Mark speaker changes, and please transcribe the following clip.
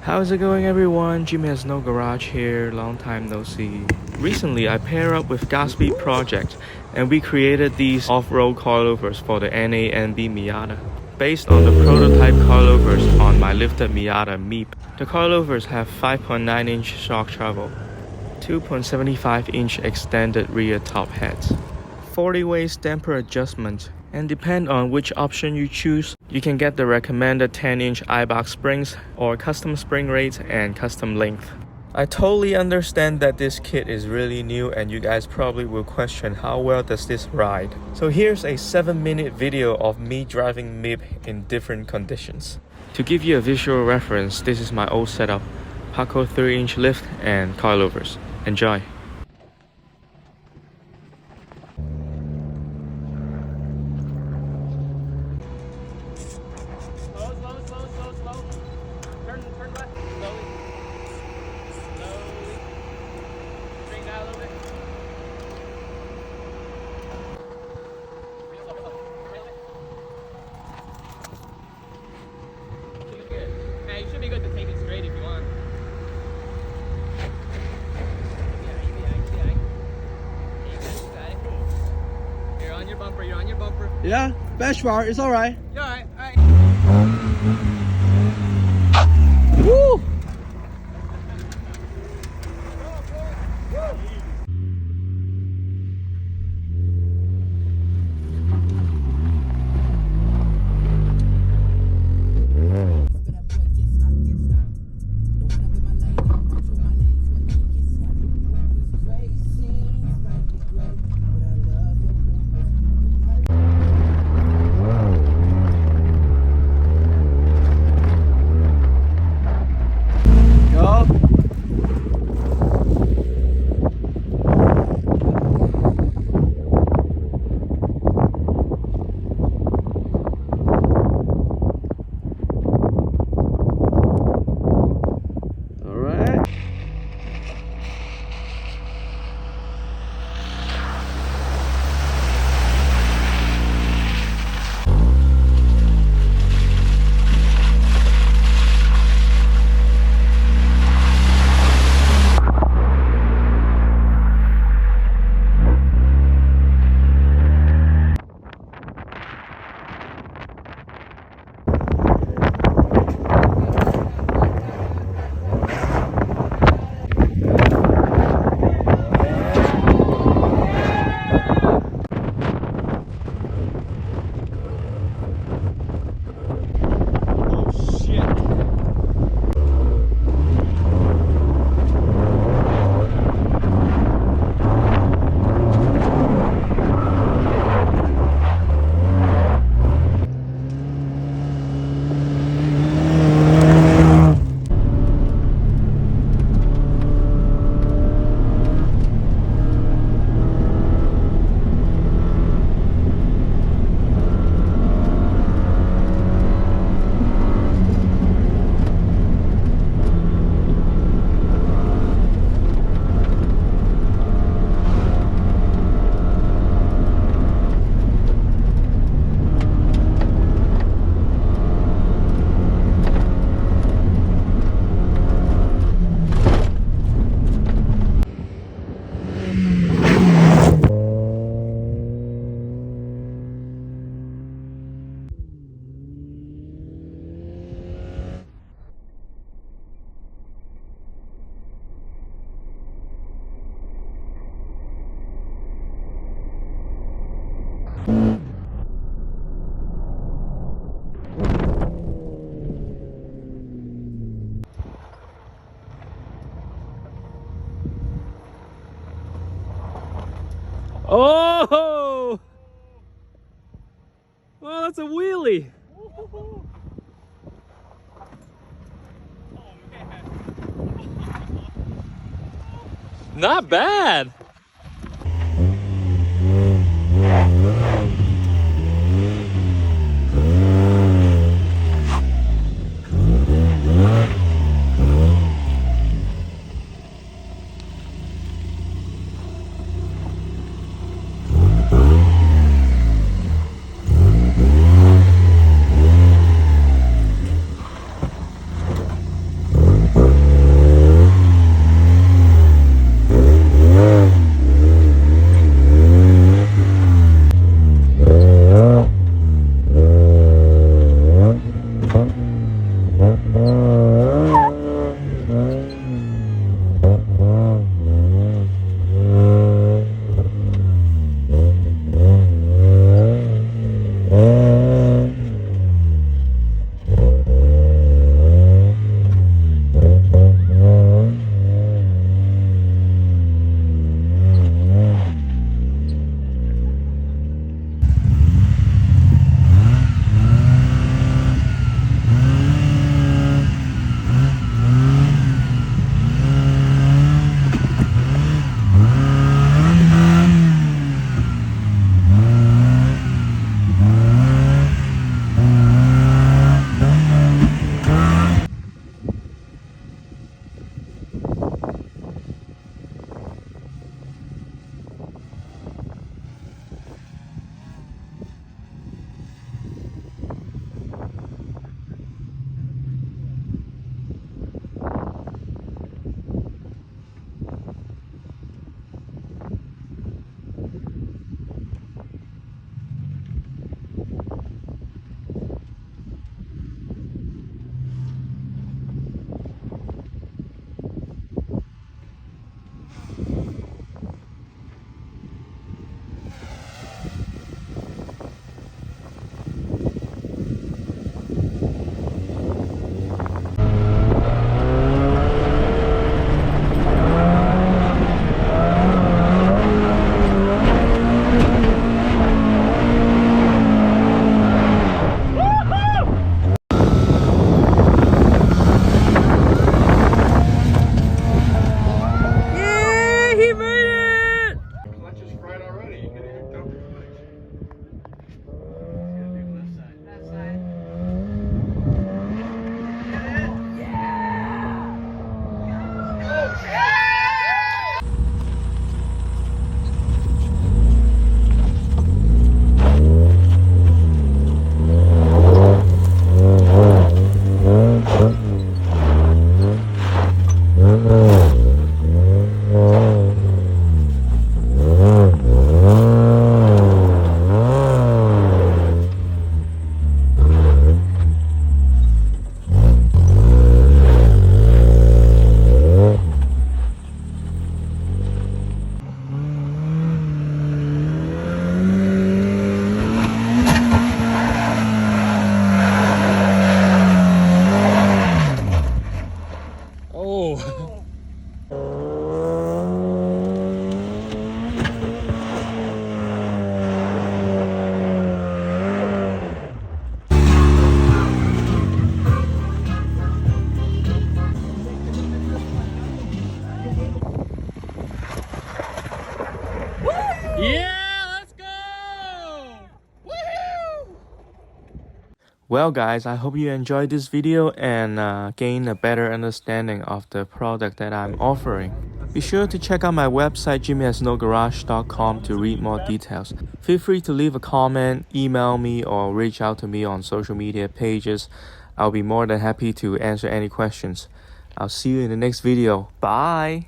Speaker 1: How's it going, everyone? Jimmy has no garage here, long time no see. Recently I paired up with Godspeed Project and we created these off-road coilovers for the NA and B Miata. Based on the prototype coilovers on my lifted Miata MIEEP, the coilovers have 5.9-inch shock travel, 2.75-inch extended rear top heads, 40-way damper adjustment, and depend on which option you choose, you can get the recommended 10-inch I-box springs or custom spring rates and custom length. I totally understand that this kit is really new and you guys probably will question how well does this ride. So here's a 7-minute video of me driving MIEEP in different conditions. To give you a visual reference, this is my old setup, Paco 3-inch lift and coilovers. Enjoy!
Speaker 2: You should be good to take it straight if you want. Yeah. You got it. You're on your bumper,
Speaker 3: Yeah, bash bar, it's alright.
Speaker 2: You're alright, alright.
Speaker 3: Woo! Oh! Well, that's a wheelie. Not bad. Oh. Yeah, let's go! Woohoo!
Speaker 1: Well guys, I hope you enjoyed this video and gain a better understanding of the product that I'm offering. Be sure to check out my website jimmyhasnogarage.com to read more details. Feel free to leave a comment, email me, or reach out to me on social media pages. I'll be more than happy to answer any questions. I'll see you in the next video. Bye!